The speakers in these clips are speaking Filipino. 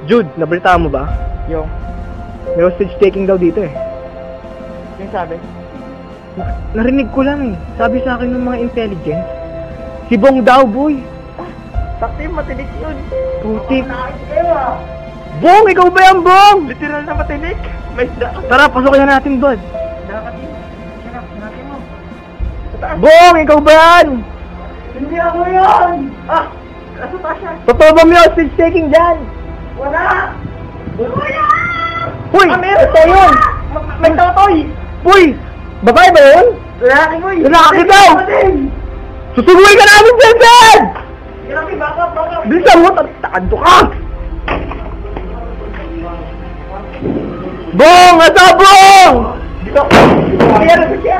Jude, nabalitaan mo ba? Yung, May hostage taking daw dito eh. yung sabi. Narinig ko lang eh. Sabi sa akin ng mga intelligence. Si Bong daw, boy. Sakti, matinik yun. Putik. Nakakit kayo ah. Bong, ikaw ba yan, Bong? Literal na matinik. May isda. Tara, pasokin na natin, bud. Dapat yun. Sarap, natin mo. Sa taas. Bong, ikaw ba yan? Hindi ako yan! Ah! Nasa taas siya. Totoo ba may hostage taking dyan? Wala! Wala! Uy! Ah, meron! Ito yun! May totoy! Uy! Babae ba yun? Lalaki mo eh! Lalaki daw! Susuguin ka namin dyan, dyan! Lalaki, baka! Bilisan mo, takando ka! Bong! Asa, Bong! Dito! Kaya na siya!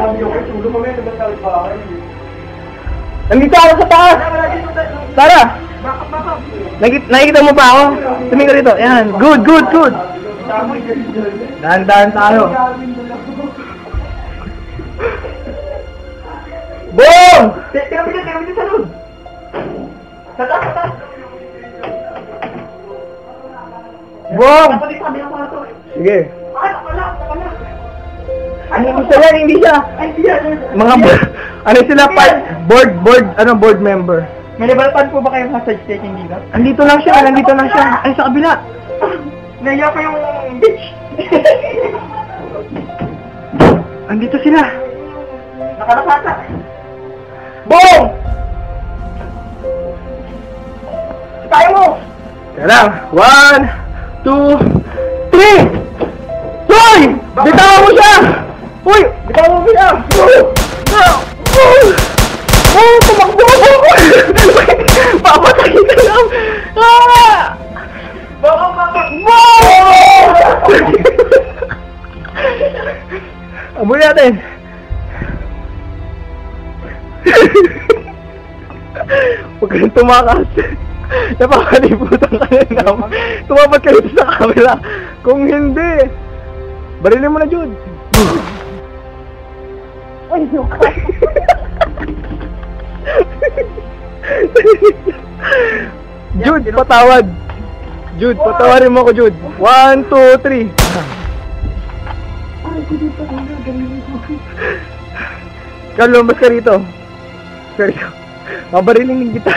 Nandito ako sa taas! Tara! Baka! Nakikita mo pa ako? Tumingin ka rito. Yan. Good, good, good. Dahan-dahan tayo. Bong! Tingnan mo dyan sa loob! Sa taas! Bong! Dapat sabi ng kwarto eh. Sige. Ay, wala! Ano gusto yan? Hindi siya. Ay, hindi yan! Mga ano sila? Board member. May nabalatan po ba kayo hostage taking dito? Nandito lang siya. Ay, sa kabila. Naiya ko yung bitch! Andito sila. Nakalakata! Bong! Tayo mo! Kaya lang. 1, 2, 3! Hoy! Bitawan mo siya! Hoy! Bitawan mo siya! Tumakbo ako! Papatayin ka lang! Ah! Baka! Amoy natin! Huwag ka nang tumakas. Napakalibutan ka na naman. Tumapat ka dito sa camera. Kung hindi, barilin mo na, Jude. Ay, suka! Jude, patawad. Jude, patawarin mo ako, Jude. 1, 2, 3. Ay, hindi pa rin gagawin ko. Ikaw, lumabas ka rito. Mabarilin kita.